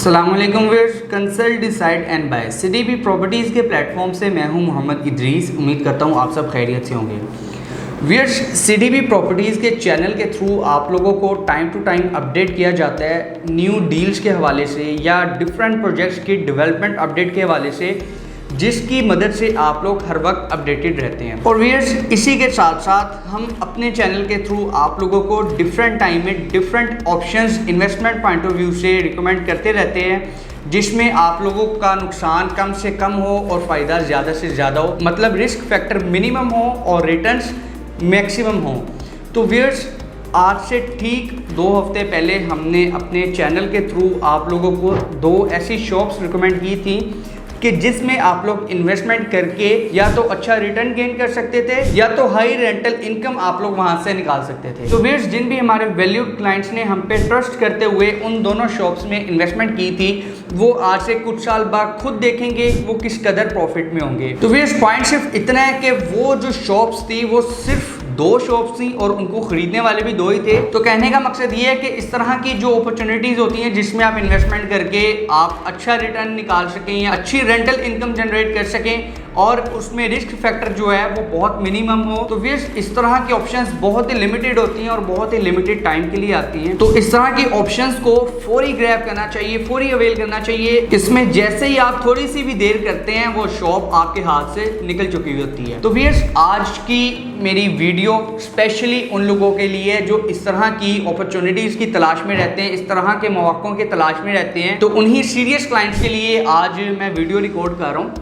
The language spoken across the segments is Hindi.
अस्सलाम वालेकुम viewers, consult decide and buy CDB properties के प्लेटफॉर्म से मैं हूं मोहम्मद इदरीस। उम्मीद करता हूं आप सब खैरियत से होंगे। व्यूअर्स, सीडीबी प्रॉपर्टीज़ के चैनल के थ्रू आप लोगों को टाइम टू टाइम अपडेट किया जाता है न्यू डील्स के हवाले से या डिफरेंट प्रोजेक्ट्स की डेवलपमेंट अपडेट के हवाले से, जिसकी मदद से आप लोग हर वक्त अपडेटेड रहते हैं। और व्यूअर्स, इसी के साथ साथ हम अपने चैनल के थ्रू आप लोगों को डिफरेंट टाइम में different options investment point of view से रिकमेंड करते रहते हैं, जिसमें आप लोगों का नुकसान कम से कम हो और फ़ायदा ज़्यादा से ज़्यादा हो, मतलब रिस्क फैक्टर मिनिमम हो और रिटर्न्स मैक्सिमम हो। तो व्यूअर्स, आज से ठीक 2 हफ्ते पहले हमने अपने चैनल के थ्रू आप लोगों को 2 ऐसी शॉप्स रिकमेंड की थी कि जिसमें आप लोग इन्वेस्टमेंट करके या तो अच्छा रिटर्न गेन कर सकते थे या तो हाई रेंटल इनकम आप लोग वहां से निकाल सकते थे। तो व्यूअर्स, जिन भी हमारे वैल्यूड क्लाइंट्स ने हम पे ट्रस्ट करते हुए उन दोनों शॉप्स में इन्वेस्टमेंट की थी, वो आज से कुछ साल बाद खुद देखेंगे वो किस कदर प्रॉफिट में होंगे। तो व्यूअर्स, पॉइंट सिर्फ इतना है कि वो जो शॉप्स थी वो सिर्फ 2 शॉप्स थी और उनको खरीदने वाले भी 2 ही थे। तो कहने का मकसद ये है कि इस तरह की जो अपॉर्चुनिटीज होती हैं जिसमें आप इन्वेस्टमेंट करके आप अच्छा रिटर्न निकाल सकें या अच्छी रेंटल इनकम जनरेट कर सकें और उसमें रिस्क फैक्टर जो है वो बहुत मिनिमम हो, तो व्यूअर्स इस तरह की ऑप्शंस बहुत ही लिमिटेड होती हैं और बहुत ही लिमिटेड टाइम के लिए आती हैं। तो इस तरह की ऑप्शंस को फौरी ग्रैब करना चाहिए, फौरी अवेल करना चाहिए। इसमें जैसे ही आप थोड़ी सी भी देर करते हैं वो शॉप आपके हाथ से निकल चुकी होती है। तो व्यूअर्स, आज की मेरी वीडियो स्पेशली उन लोगों के लिए जो इस तरह की अपॉर्चुनिटीज की तलाश में रहते हैं, इस तरह के मौक़ों की तलाश में रहते हैं, तो उन्हीं सीरियस क्लाइंट्स के लिए आज मैं वीडियो रिकॉर्ड कर रहा हूँ।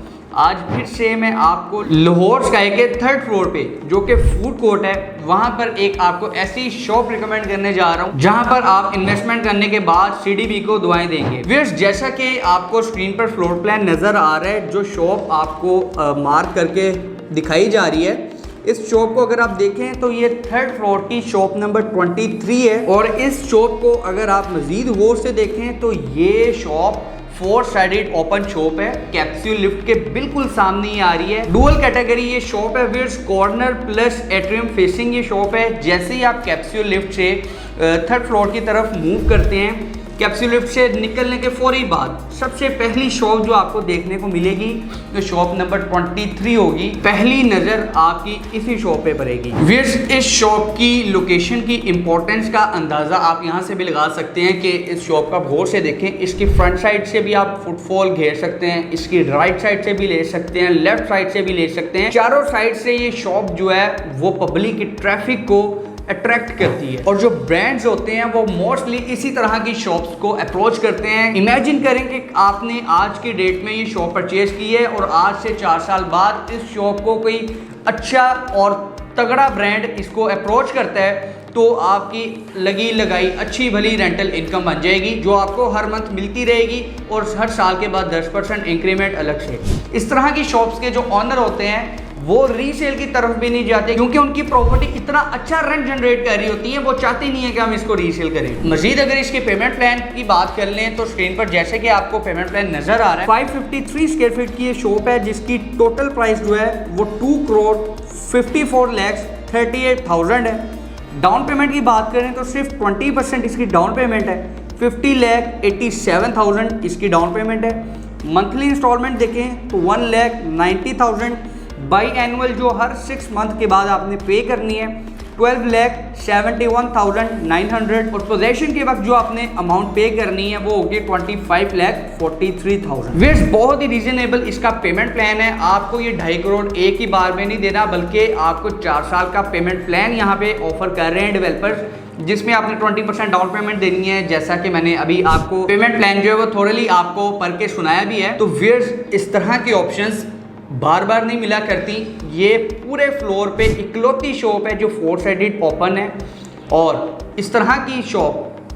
आज फिर से मैं आपको लाहौर स्काई के 3rd फ्लोर पे जो कि फूड कोर्ट है, वहां पर एक आपको ऐसी शॉप रिकमेंड करने जा रहा हूं जहां पर आप इन्वेस्टमेंट करने के बाद सीडीबी को दुआएं देंगे। व्यूअर्स, जैसा कि आपको स्क्रीन पर फ्लोर प्लान नजर आ रहा है, जो शॉप आपको मार्क करके दिखाई जा रही है, इस शॉप को अगर आप देखें तो ये 3rd फ्लोर की शॉप नंबर 23 है। और इस शॉप को अगर आप मजीद गौर से देखें तो ये शॉप 4 साइडेड ओपन शॉप है, कैप्सूल लिफ्ट के बिल्कुल सामने ही आ रही है। डुअल कैटेगरी ये शॉप है viewers, corner plus atrium facing ये शॉप है। जैसे ही आप कैप्सूल लिफ्ट से 3rd फ्लोर की तरफ मूव करते हैं, कैप्सूल लिफ्ट से निकलने के फौरी बाद सबसे पहली शॉप जो आपको देखने को मिलेगी तो शॉप नंबर 23 होगी। पहली नज़र आपकी इसी शॉप पे पड़ेगी। व्यूअर्स, इस शॉप की लोकेशन की इंपॉर्टेंस का अंदाज़ा आप यहाँ से भी लगा सकते हैं कि इस शॉप का गौर से देखें। इसकी फ्रंट साइड से भी आप फुटफॉल घेर सकते हैं, इसकी राइट साइड से भी ले सकते हैं, लेफ्ट साइड से भी ले सकते हैं। चारों साइड से ये शॉप जो है वो पब्लिक की ट्रैफिक को अट्रैक्ट करती है और जो ब्रांड्स होते हैं वो मोस्टली इसी तरह की शॉप्स को अप्रोच करते हैं। इमेजिन करें कि आपने आज के डेट में ये शॉप परचेज की है और आज से 4 साल बाद इस शॉप को कोई अच्छा और तगड़ा ब्रांड इसको अप्रोच करता है, तो आपकी लगी लगाई अच्छी भली रेंटल इनकम बन जाएगी जो आपको हर मंथ मिलती रहेगी और हर साल के बाद 10% इंक्रीमेंट अलग से। इस तरह की शॉप्स के जो ऑनर होते हैं वो रीसेल की तरफ भी नहीं जाते, क्योंकि उनकी प्रॉपर्टी इतना अच्छा रेंट जनरेट कर रही होती है, वो चाहते नहीं है कि हम इसको रीसेल करें। मजीद अगर इसके पेमेंट प्लान की बात कर लें तो स्क्रीन पर जैसे कि आपको पेमेंट प्लान नजर आ रहा है, 553 स्क्वायर फीट की ये शॉप है जिसकी टोटल प्राइस जो है वो 2,54,38,000 है। डाउन पेमेंट की बात करें तो सिर्फ 20% इसकी डाउन पेमेंट है, 50,87,000 इसकी डाउन पेमेंट है। मंथली इंस्टॉलमेंट देखें तो 1,90,000। बाई एनुअल जो हर 6 मंथ के बाद आपने पे करनी है 12,71,900 और पोजेशन के वक्त जो आपने अमाउंट पे करनी है वो होगी 25,43,000। व्यूअर्स, बहुत ही रीजनेबल इसका पेमेंट प्लान है। आपको ये 2.5 करोड़ एक ही बार में नहीं देना, बल्कि आपको 4 साल का पेमेंट प्लान यहाँ पे ऑफर कर रहे हैं डेवलपर्स, जिसमें आपने 20% डाउन पेमेंट देनी है। जैसा कि मैंने अभी आपको पेमेंट प्लान जो है वो थोड़ली आपको पढ़ के सुनाया भी है। तो व्यूअर्स, इस तरह की ऑप्शंस बार बार नहीं मिला करती। ये पूरे फ्लोर पे इकलौती शॉप है जो 4 साइडेड ओपन है और इस तरह की शॉप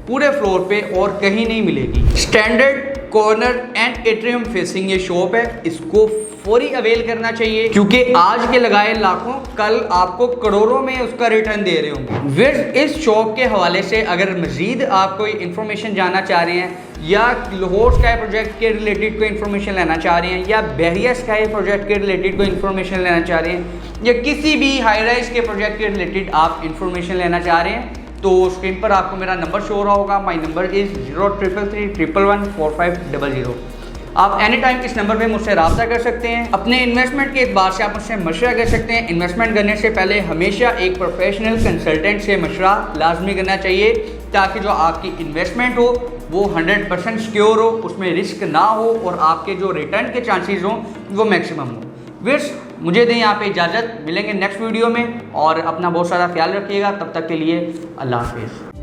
पूरे फ्लोर पे और कहीं नहीं मिलेगी। Standard corner and atrium facing ये शॉप है, इसको फौरी अवेल करना चाहिए क्योंकि आज के लगाए लाखों कल आपको करोड़ों में उसका रिटर्न दे रहे होंगे। व्यूअर्स, इस शॉप के हवाले से अगर मजीद आप कोई इन्फॉर्मेशन जानना चाह रहे हैं या लाहौर स्काई प्रोजेक्ट के रिलेटेड कोई इन्फॉर्मेशन लेना चाह रहे हैं या बहरिया स्काई प्रोजेक्ट के रिलेटेड कोई इन्फॉर्मेशन लेना चाह रहे हैं या किसी भी हाई राइज के प्रोजेक्ट के रिलेटेड आप इन्फॉर्मेशन लेना चाह रहे हैं, तो स्क्रीन पर आपको मेरा नंबर शो हो रहा होगा। My number is 0333114500। आप एनी टाइम इस नंबर पे मुझसे रब्ता कर सकते हैं। अपने इन्वेस्टमेंट के एतबार से आप मुझसे मशवरा कर सकते हैं। इन्वेस्टमेंट करने से पहले हमेशा एक प्रोफेशनल कंसल्टेंट से मशवरा लाजमी करना चाहिए, ताकि जो आपकी इन्वेस्टमेंट हो वो 100% सिक्योर हो, उसमें रिस्क ना हो और आपके जो रिटर्न के चांसेस हों वो मैक्सिमम हो। वियर्स, मुझे दें यहाँ पे इजाज़त, मिलेंगे नेक्स्ट वीडियो में और अपना बहुत सारा ख्याल रखिएगा। तब तक के लिए अल्लाह हाफिज़।